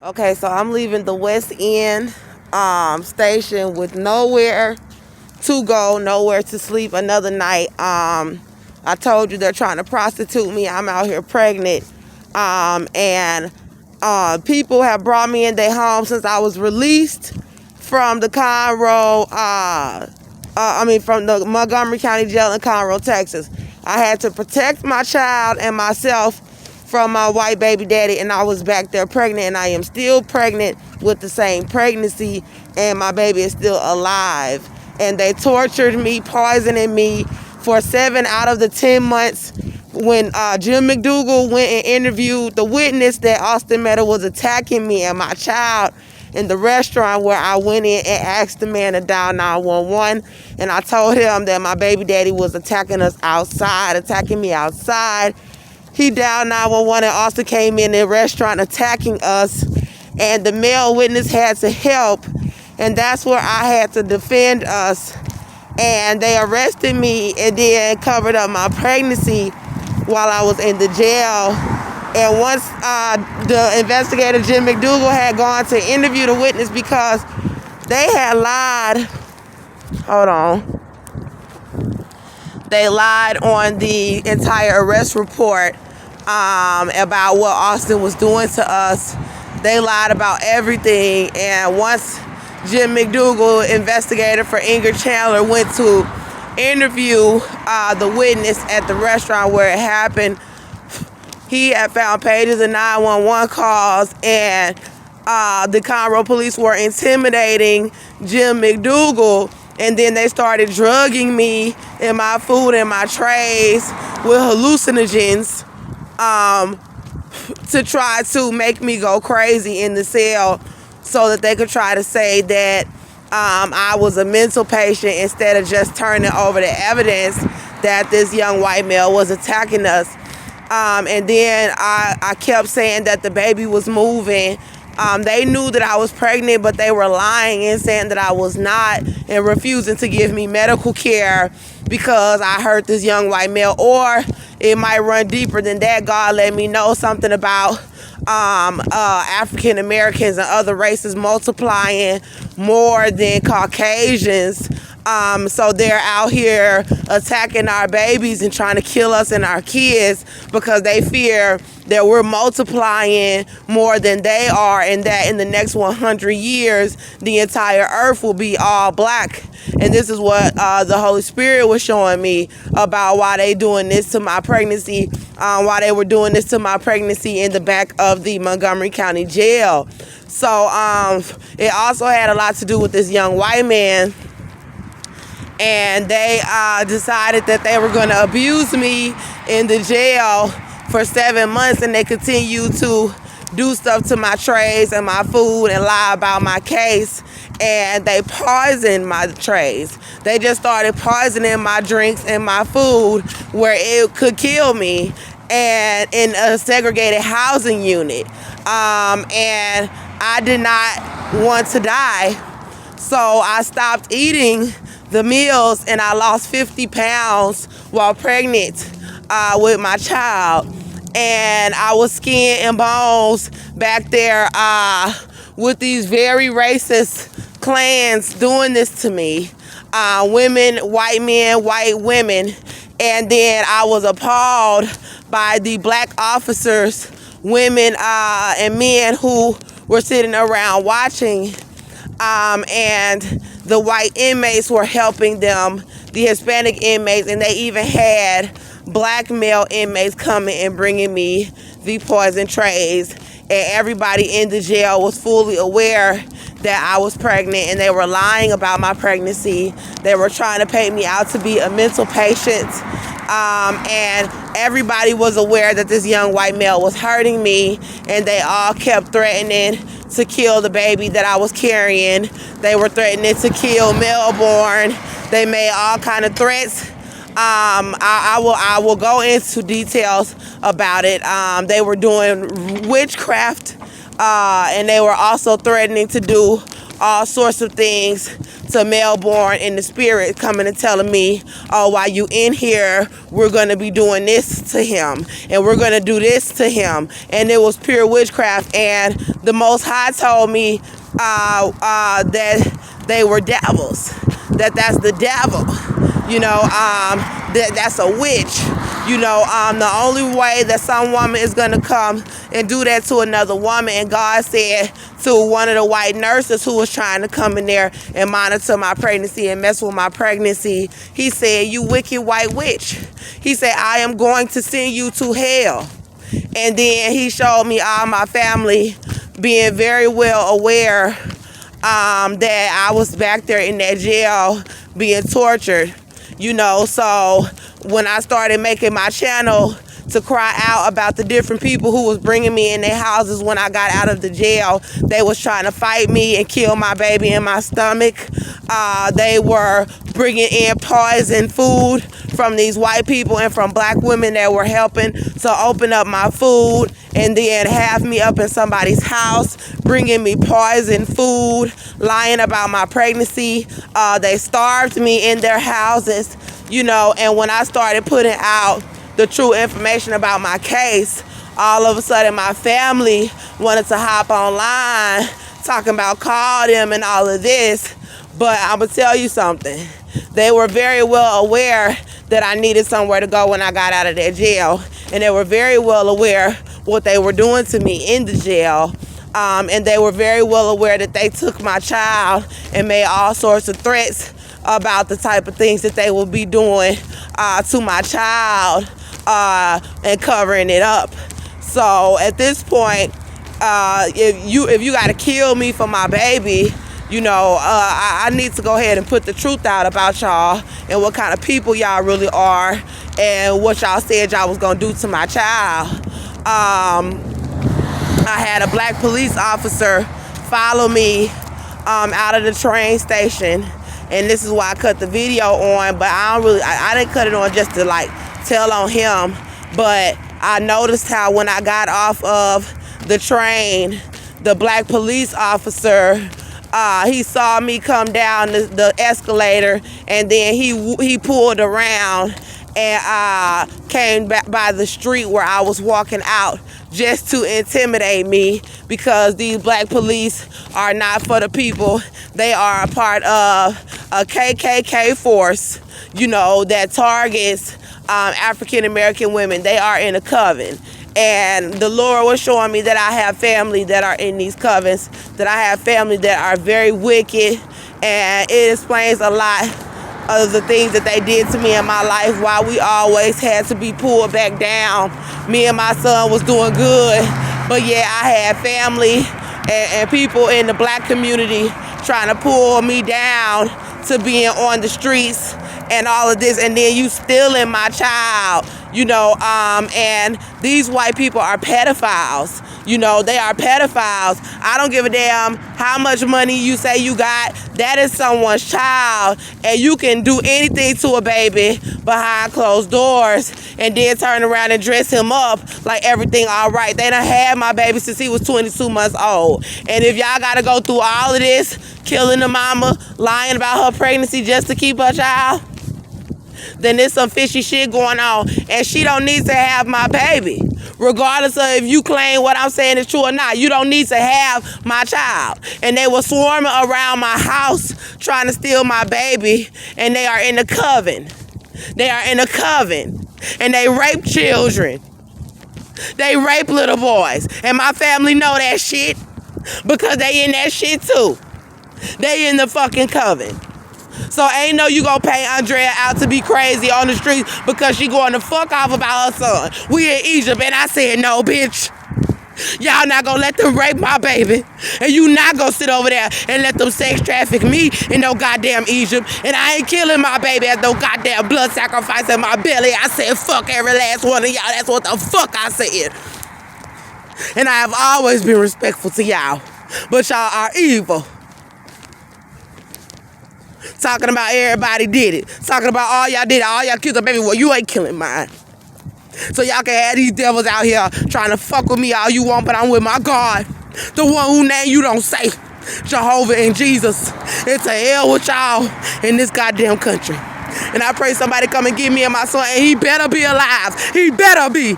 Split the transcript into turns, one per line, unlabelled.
Okay, so I'm leaving the West End station with nowhere to go, nowhere to sleep another night. I told you they're trying to prostitute me. I'm out here pregnant. And people have brought me in their home since I was released from the Conroe, from the Montgomery County Jail in Conroe, Texas. I had to protect my child and myself from my white baby daddy, and I was back there pregnant, and I am still pregnant with the same pregnancy, and my baby is still alive. And they tortured me, poisoning me for 7 out of the 10 months. When Jim McDougal went and interviewed the witness that Austin Meta was attacking me and my child in the restaurant, where I went in and asked the man to dial 911, and I told him that my baby daddy was attacking me outside. He dialed 911 and Austin came in the restaurant attacking us, and the male witness had to help, and that's where I had to defend us. And they arrested me and then covered up my pregnancy while I was in the jail. And once the investigator, Jim McDougal, had gone to interview the witness because they had lied. They lied on the entire arrest report about what Austin was doing to us. They lied about everything. And once Jim McDougal, investigator for Ingrid Chandler, went to interview the witness at the restaurant where it happened, he had found pages of 911 calls, and the Conroe police were intimidating Jim McDougal. And then they started drugging me and my food and my trays with hallucinogens to try to make me go crazy in the cell, so that they could try to say that I was a mental patient, instead of just turning over the evidence that this young white male was attacking us. And then I kept saying that the baby was moving. They knew that I was pregnant, but they were lying and saying that I was not, and refusing to give me medical care because I hurt this young white male. Or it might run deeper than that. God let me know something about African Americans and other races multiplying more than Caucasians. So they're out here attacking our babies and trying to kill us and our kids because they fear that we're multiplying more than they are, and that in the next 100 years, the entire earth will be all black. And this is what the Holy Spirit was showing me about why they doing this to my pregnancy, why they were doing this to my pregnancy in the back of the Montgomery County Jail. So it also had a lot to do with this young white man. And they decided that they were going to abuse me in the jail for 7 months, and they continued to do stuff to my trays and my food and lie about my case. And they poisoned my trays. They just started poisoning my drinks and my food where it could kill me, and in a segregated housing unit. And I did not want to die, so I stopped eating the meals, and I lost 50 pounds while pregnant with my child. And I was skin and bones back there with these very racist clans doing this to me. Women, white men, white women. And then I was appalled by the black officers, women and men who were sitting around watching. And the white inmates were helping them, the Hispanic inmates, and they even had black male inmates coming and bringing me the poison trays. And everybody in the jail was fully aware that I was pregnant, and they were lying about my pregnancy. They were trying to paint me out to be a mental patient. And everybody was aware that this young white male was hurting me, and they all kept threatening to kill the baby that I was carrying. They were threatening to kill Melbourne. They made all kind of threats. I will go into details about it. They were doing witchcraft, and they were also threatening to do all sorts of things to Melbourne in the spirit, coming and telling me, oh, while you in here, we're going to be doing this to him, and we're going to do this to him. And it was pure witchcraft. And the Most High told me that they were devils, that's the devil, that's a witch. The only way that some woman is going to come and do that to another woman, and God said to one of the white nurses who was trying to come in there and monitor my pregnancy and mess with my pregnancy, he said, you wicked white witch. He said, I am going to send you to hell. And then he showed me all my family being very well aware that I was back there in that jail being tortured, so when I started making my channel to cry out about the different people who was bringing me in their houses when I got out of the jail, they was trying to fight me and kill my baby in my stomach. They were bringing in poison food from these white people and from black women that were helping to open up my food and then have me up in somebody's house, bringing me poison food, lying about my pregnancy. They starved me in their houses, and when I started putting out the true information about my case, all of a sudden my family wanted to hop online talking about call them and all of this. But I'm going to tell you something. They were very well aware that I needed somewhere to go when I got out of that jail. And they were very well aware what they were doing to me in the jail. And they were very well aware that they took my child and made all sorts of threats about the type of things that they will be doing to my child and covering it up. So at this point, if you got to kill me for my baby, I need to go ahead and put the truth out about y'all and what kind of people y'all really are and what y'all said y'all was going to do to my child. I had a black police officer follow me out of the train station, and this is why I cut the video on, but I didn't cut it on just to tell on him, but I noticed how when I got off of the train, the black police officer, he saw me come down the escalator, and then he pulled around and came back by the street where I was walking out just to intimidate me, because these black police are not for the people. They are a part of a KKK force, that targets African American women. They are in a coven. And the Lord was showing me that I have family that are in these covens, that I have family that are very wicked, and it explains a lot of the things that they did to me in my life, why we always had to be pulled back down. Me and my son was doing good, but yeah, I had family and people in the black community trying to pull me down to being on the streets and all of this, and then you stealing my child, and these white people are pedophiles. They are pedophiles. I don't give a damn how much money you say you got. That is someone's child, and you can do anything to a baby behind closed doors and then turn around and dress him up like everything all right. They done had my baby since he was 22 months old. And if y'all got to go through all of this, killing the mama, lying about her pregnancy just to keep her child, then there's some fishy shit going on, and she don't need to have my baby. Regardless of if you claim what I'm saying is true or not, you don't need to have my child. And they were swarming around my house trying to steal my baby, and they are in a coven. They are in a coven, and they rape children. They rape little boys, and my family know that shit because they in that shit too. They in the fucking coven. So ain't no you gonna pay Andrea out to be crazy on the streets because she going to fuck off about her son. We in Egypt, and I said, no, bitch. Y'all not gonna let them rape my baby. And you not gonna sit over there and let them sex traffic me in no goddamn Egypt. And I ain't killing my baby at no goddamn blood sacrifice in my belly. I said, fuck every last one of y'all. That's what the fuck I said. And I have always been respectful to y'all. But y'all are evil. Talking about everybody did it. Talking about all y'all did it. All y'all killed the baby. Well, you ain't killing mine. So y'all can have these devils out here trying to fuck with me all you want, but I'm with my God. The one whose name you don't say. Jehovah and Jesus. It's a hell with y'all in this goddamn country. And I pray somebody come and get me and my son, and he better be alive. He better be.